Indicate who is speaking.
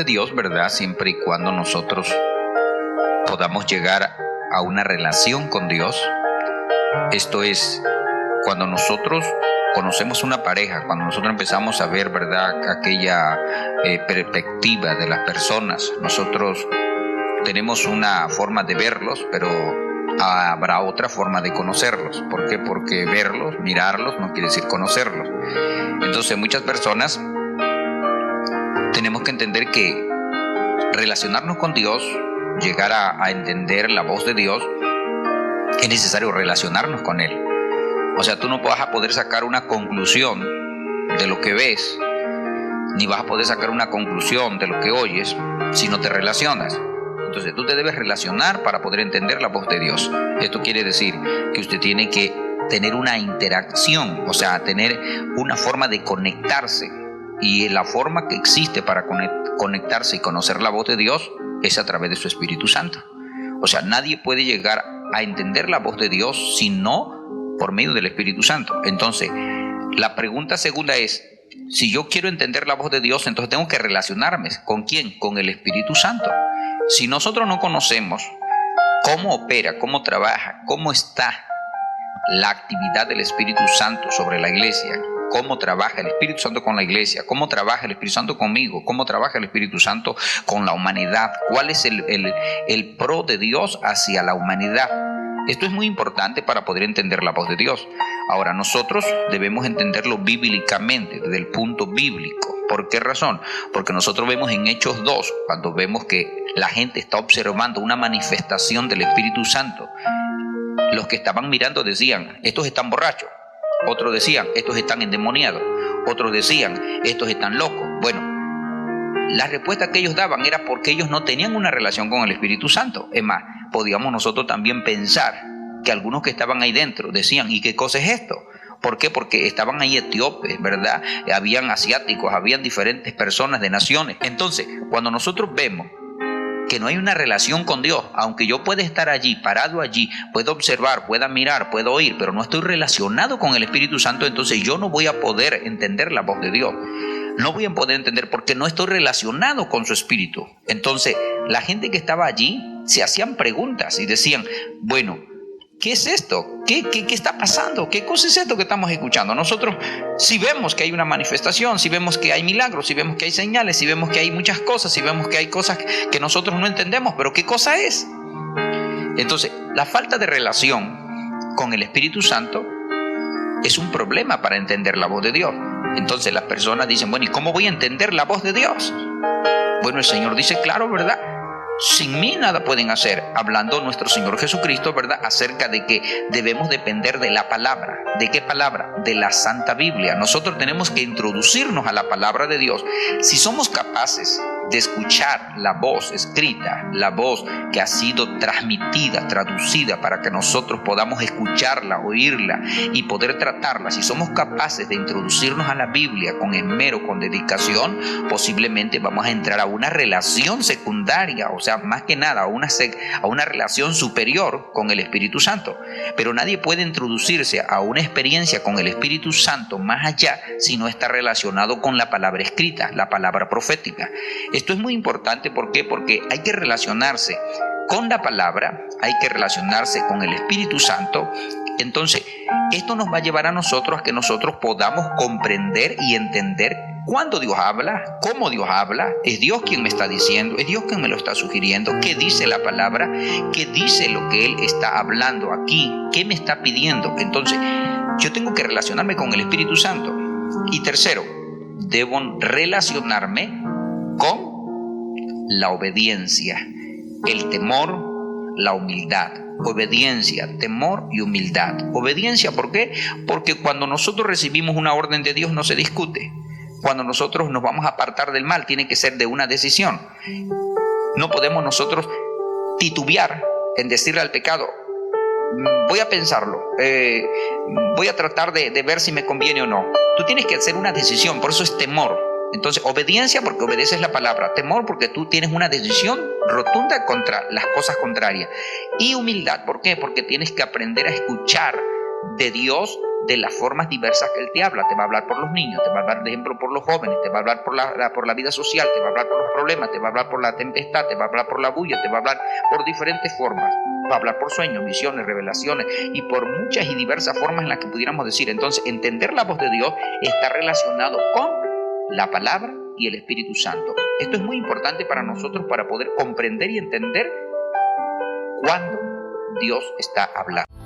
Speaker 1: de Dios, ¿verdad? Siempre y cuando nosotros podamos llegar a una relación con Dios. Esto es, cuando nosotros conocemos una pareja, cuando nosotros empezamos a ver, ¿verdad?, aquella perspectiva de las personas, nosotros tenemos una forma de verlos, pero habrá otra forma de conocerlos. ¿Por qué? Porque verlos, mirarlos, no quiere decir conocerlos. Entonces, muchas personas tenemos que entender que relacionarnos con Dios, llegar a entender la voz de Dios, es necesario relacionarnos con Él. O sea, tú no vas a poder sacar una conclusión de lo que ves, ni vas a poder sacar una conclusión de lo que oyes si no te relacionas. Entonces tú te debes relacionar para poder entender la voz de Dios. Esto quiere decir que usted tiene que tener una interacción, o sea, tener una forma de conectarse. Y la forma que existe para conectarse y conocer la voz de Dios es a través de su Espíritu Santo. O sea, nadie puede llegar a entender la voz de Dios si no por medio del Espíritu Santo. Entonces, la pregunta segunda es, si yo quiero entender la voz de Dios, entonces tengo que relacionarme. ¿Con quién? Con el Espíritu Santo. Si nosotros no conocemos cómo opera, cómo trabaja, cómo está la actividad del Espíritu Santo sobre la iglesia, cómo trabaja el Espíritu Santo con la iglesia, cómo trabaja el Espíritu Santo conmigo, cómo trabaja el Espíritu Santo con la humanidad, cuál es el pro de Dios hacia la humanidad. Esto es muy importante para poder entender la voz de Dios. Ahora, nosotros debemos entenderlo bíblicamente, desde el punto bíblico. ¿Por qué razón? Porque nosotros vemos en Hechos 2, cuando vemos que la gente está observando una manifestación del Espíritu Santo. Los que estaban mirando decían, estos están borrachos. Otros decían, estos están endemoniados. Otros decían, estos están locos. Bueno, la respuesta que ellos daban era porque ellos no tenían una relación con el Espíritu Santo. Es más, podíamos nosotros también pensar que algunos que estaban ahí dentro decían, ¿y qué cosa es esto? ¿Por qué? Porque estaban ahí etíopes, ¿verdad? Habían asiáticos, habían diferentes personas de naciones. Entonces, cuando nosotros vemos que no hay una relación con Dios, aunque yo pueda estar allí, parado allí, puedo observar, pueda mirar, puedo oír, pero no estoy relacionado con el Espíritu Santo, entonces yo no voy a poder entender la voz de Dios. No voy a poder entender porque no estoy relacionado con su Espíritu. Entonces, la gente que estaba allí se hacían preguntas y decían, bueno, ¿qué es esto? ¿Qué está pasando? ¿Qué cosa es esto que estamos escuchando? Nosotros, si vemos que hay una manifestación, si vemos que hay milagros, si vemos que hay señales, si vemos que hay muchas cosas, si vemos que hay cosas que nosotros no entendemos, pero ¿qué cosa es? Entonces, la falta de relación con el Espíritu Santo es un problema para entender la voz de Dios. Entonces las personas dicen, bueno, ¿y cómo voy a entender la voz de Dios? Bueno, el Señor dice, claro, ¿verdad? Sin mí nada pueden hacer, hablando nuestro Señor Jesucristo, ¿verdad?, acerca de que debemos depender de la palabra. ¿De qué palabra? De la Santa Biblia. Nosotros tenemos que introducirnos a la palabra de Dios. Si somos capaces de escuchar la voz escrita, la voz que ha sido transmitida, traducida, para que nosotros podamos escucharla, oírla y poder tratarla, si somos capaces de introducirnos a la Biblia con esmero, con dedicación, posiblemente vamos a entrar a una relación secundaria, o sea, más que nada a una relación superior con el Espíritu Santo. Pero nadie puede introducirse a una experiencia con el Espíritu Santo más allá si no está relacionado con la palabra escrita, la palabra profética. Esto es muy importante, ¿por qué? Porque hay que relacionarse con la palabra, hay que relacionarse con el Espíritu Santo. Entonces, esto nos va a llevar a nosotros a que nosotros podamos comprender y entender cuándo Dios habla, cómo Dios habla, es Dios quien me está diciendo, es Dios quien me lo está sugiriendo, qué dice la palabra, qué dice lo que Él está hablando aquí, qué me está pidiendo. Entonces, yo tengo que relacionarme con el Espíritu Santo. Y tercero, debo relacionarme con la obediencia, el temor, la humildad. Obediencia, temor y humildad. Obediencia, ¿por qué? Porque cuando nosotros recibimos una orden de Dios no se discute. Cuando nosotros nos vamos a apartar del mal, tiene que ser de una decisión. No podemos nosotros titubear en decirle al pecado, voy a pensarlo, voy a tratar de ver si me conviene o no. Tú tienes que hacer una decisión, por eso es temor. Entonces, obediencia porque obedeces la palabra, temor porque tú tienes una decisión rotunda contra las cosas contrarias, y humildad, ¿por qué? Porque tienes que aprender a escuchar de Dios de las formas diversas que Él te habla. Te va a hablar por los niños, te va a hablar, por ejemplo, por los jóvenes, te va a hablar por la vida social, te va a hablar por los problemas, te va a hablar por la tempestad, te va a hablar por la bulla, te va a hablar por diferentes formas. Va a hablar por sueños, visiones, revelaciones y por muchas y diversas formas en las que pudiéramos decir. Entonces, entender la voz de Dios está relacionado con la palabra y el Espíritu Santo. Esto es muy importante para nosotros para poder comprender y entender cuándo Dios está hablando.